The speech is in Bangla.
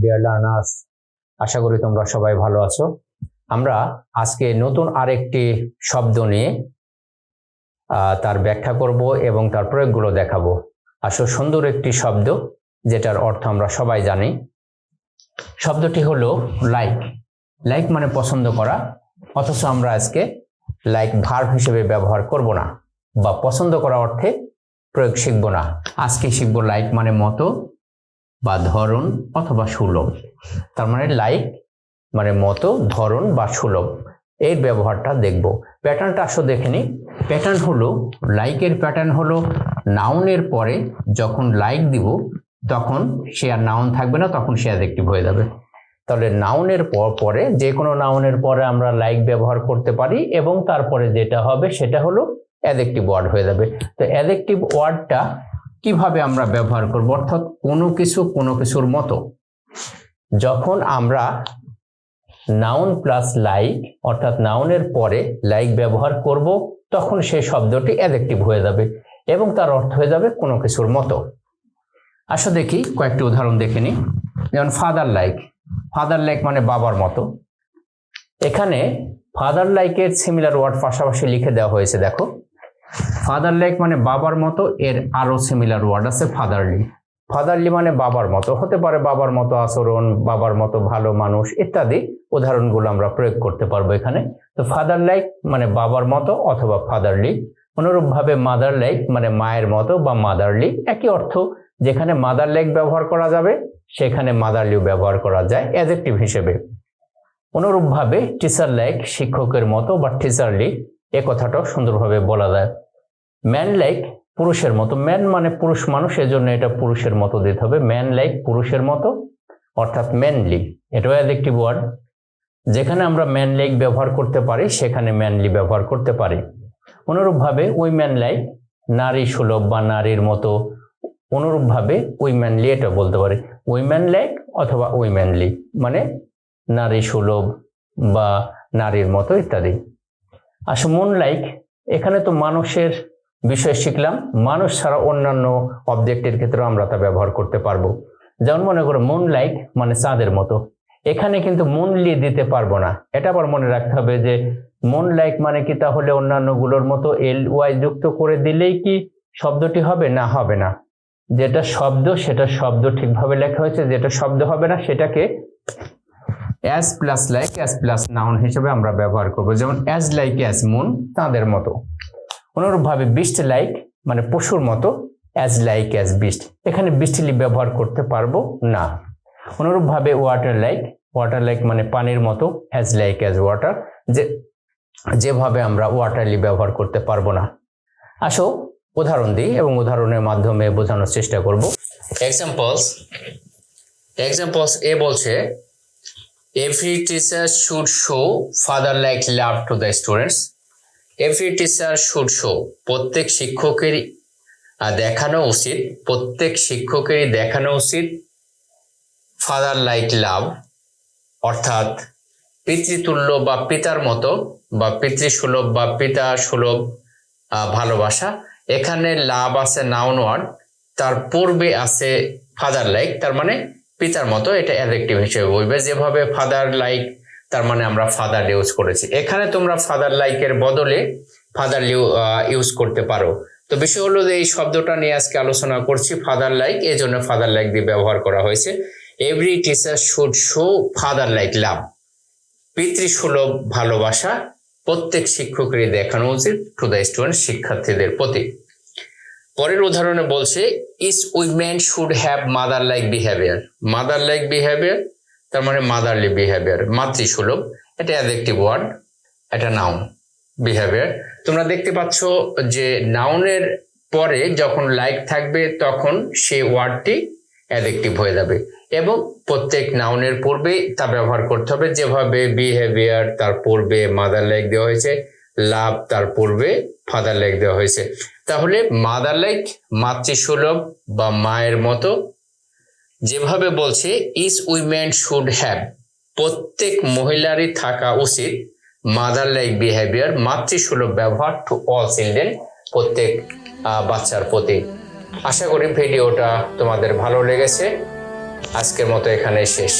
ডিয়ার লার্নার্স, আশা করি তোমরা সবাই ভালো আছো। আমরা আজকে নতুন আরেকটি শব্দ নিয়ে তার ব্যাখ্যা করব এবং তার প্রয়োগগুলো দেখাবো। আসলে সুন্দর একটি শব্দ যেটার অর্থ আমরা সবাই জানি। শব্দটি হলো লাইক। লাইক মানে পছন্দ করা, অথচ আমরা আজকে লাইক ভার্ব হিসেবে ব্যবহার করব না বা পছন্দ করা অর্থে প্রয়োগ শিখব না। আজকে শিখব লাইক মানে মতো বা ধরন অথবা সুলভ। তার মানে লাইক মানে মতো, ধরন বা সুলভ, এর ব্যবহারটা দেখব। প্যাটার্নটা আসলে দেখে নিই। প্যাটার্ন হলো, লাইকের প্যাটার্ন হলো নাউনের পরে যখন লাইক দিব তখন সে আর নাউন থাকবে না, তখন সে অ্যাডজেক্টিভ হয়ে যাবে। তাহলে নাউনের পরে যে কোনো নাউনের পরে আমরা লাইক ব্যবহার করতে পারি এবং তারপরে যেটা হবে সেটা হলো অ্যাডজেক্টিভ ওয়ার্ড হয়ে যাবে। তো অ্যাডজেক্টিভ ওয়ার্ডটা কিভাবে আমরা ব্যবহার করব, অর্থাৎ কোনো কিছুর মতো। যখন আমরা নাউন প্লাস লাইক অর্থাৎ নাউনের পরে লাইক ব্যবহার করব তখন সেই শব্দটি অ্যাডজেক্টিভ হয়ে যাবে এবং তার অর্থ হয়ে যাবে কোনো কিছুর মতো। আসো দেখি কয়েকটি উদাহরণ দেখে নিই। যেমন ফাদার লাইক। ফাদার লাইক মানে বাবার মতো। এখানে ফাদার লাইকের সিমিলার ওয়ার্ড পাশাপাশি লিখে দেওয়া হয়েছে। দেখো, ফাদার লাইক মানে বাবার মতো, এর আরো সিমিলার ওয়ার্ড আছে ফাদারলি। ফাদারলি মানে বাবার মতো, হতে পারে বাবার মতো আচরণ, বাবার মতো ভালো মানুষ ইত্যাদি উদাহরণগুলো আমরা প্রয়োগ করতে পারবো এখানে। তো ফাদার লাইক মানে বাবার মতো অথবা ফাদারলি। অনুরূপভাবে মাদার লাইক মানে মায়ের মতো বা মাদারলি, একই অর্থ। যেখানে মাদার লাইক ব্যবহার করা যাবে সেখানে মাদারলিও ব্যবহার করা যায় অ্যাডজেক্টিভ হিসেবে। অনুরূপভাবে টিচার লাইক শিক্ষকের মতো বা টিচারলি, এ কথাটাও সুন্দরভাবে বলা যায়। ম্যান লাইক পুরুষের মতো। ম্যান মানে পুরুষ মানুষ, এজন্য এটা পুরুষের মতো দিতে হবে। ম্যান লাইক পুরুষের মতো অর্থাৎ ম্যানলি, এটাও অ্যাডজেক্টিভ ওয়ার্ড। যেখানে আমরা ম্যান লাইক ব্যবহার করতে পারি সেখানে ম্যানলি ব্যবহার করতে পারি। অনুরূপভাবে উইম্যান লাইক নারী সুলভ বা নারীর মতো। অনুরূপভাবে উইম্যানলি এটা বলতে পারি। উইম্যান লাইক অথবা উইম্যানলি মানে নারী সুলভ বা নারীর মতো ইত্যাদি। আসলে মুন লাইক, এখানে তো মানুষের বিষয় শিখলাম, মানুষ ছাড়া অন্যান্য অবজেক্টের ক্ষেত্রে আমরা তা ব্যবহার করতে পারবো। যেমন মনে করো মুন লাইক মানে চাঁদের মতো। এখানে কিন্তু মুনলি দিতে পারবো না, এটা আবার মনে রাখতে হবে যে মুন লাইক মানে কি তাহলে অন্যান্য গুলোর মতো এল ওয়াই যুক্ত করে দিলেই কি শব্দটি হবে? না, হবে না। যেটা শব্দ সেটা শব্দ ঠিকভাবে লেখা হয়েছে, যেটা শব্দ হবে না সেটাকে as plus like, as plus noun হিসেবে আমরা ব্যবহার করব। যেমন অ্যাজ লাইক অ্যাজ মুন, চাঁদের মতো। অনুরূপভাবে বিস্ট লাইক মানে পশুর মতো, অ্যাজ লাইক অ্যাজ বিস্ট, এখানে বিস্টলি ব্যবহার করতে পারবো না। অনুরূপভাবে ওয়াটার লাইক, ওয়াটার লাইক মানে পানির মতো, অ্যাজ লাইক অ্যাজ ওয়াটার, যেভাবে আমরা ওয়াটারলি ব্যবহার করতে পারবো না। আসো উদাহরণ দিই এবং উদাহরণের মাধ্যমে বোঝানোর চেষ্টা করব। এক্সাম্পলস এ বলছে every teacher should show father like love to the students. Every teacher should show, প্রত্যেক শিক্ষকেরই দেখানো উচিত, প্রত্যেক শিক্ষকেরই দেখানো উচিত ফাদার লাইক লাভ অর্থাৎ পিতৃতুল্য বা পিতার মতো বা পিতৃসুলভ বা পিতা সুলভ ভালোবাসা। এখানে লাভ আছে নাউন ওয়ার্ড, তার পূর্বে আছে ফাদার লাইক, তার মানে পিতার মতো, এটা অ্যাডজেক্টিভ হিসেবে বলবে। যেভাবে ফাদার লাইক তার মানে আমরা ফাদার ইউজ করেছি, এখানে তোমরা ফাদার লাইকের বদলে ফাদার ইউজ করতে পারো। তো বিষয় হলো যে এই শব্দটা নিয়ে আজকে আলোচনা করছি, ফাদার লাইক, এই জন্য ফাদার লাইক দিয়ে ব্যবহার করা হয়েছে। Every teacher should show father like love, পিতৃসুলভ ভালোবাসা প্রত্যেক শিক্ষকেরই দেখানো উচিত টু দ্য স্টুডেন্ট, শিক্ষার্থীদের প্রতি। পরের উদাহরণে বলছে each women should have mother like behaviour. Mother like behaviour তার মানে মাদারলি বিহেভিয়ার, মাতৃসুলভ, এটা অ্যাডজেক্টিভ ওয়ার্ড, এটা নাউন। বিহেভিয়ার তোমরা দেখতে পাচ্ছ যে নাউনের পরে যখন লাইক থাকবে তখন সেই ওয়ার্ডটি অ্যাডজেক্টিভ হয়ে যাবে এবং প্রত্যেক নাউনের পূর্বেই তা ব্যবহার করতে হবে। যেভাবে বিহেভিয়ার তার পূর্বে মাদার লাইক দেওয়া হয়েছে, লাভ তার পূর্বে ফাদার লাইক দেওয়া হয়েছে। তাহলে মাদার লাইক মাতৃসুলভ বা মায়ের মতো। যেভাবে বলছে ইচ উইমেন শুড হ্যাভ, প্রত্যেক মহিলারই থাকা উচিত মাদার লাইক বিহেভিয়ার, মাতৃসুলভ ব্যবহার টু অল চিলড্রেন, প্রত্যেক বাচ্চার প্রতি। আশা করি ভিডিওটা তোমাদের ভালো লেগেছে। আজকের মতো এখানেই শেষ।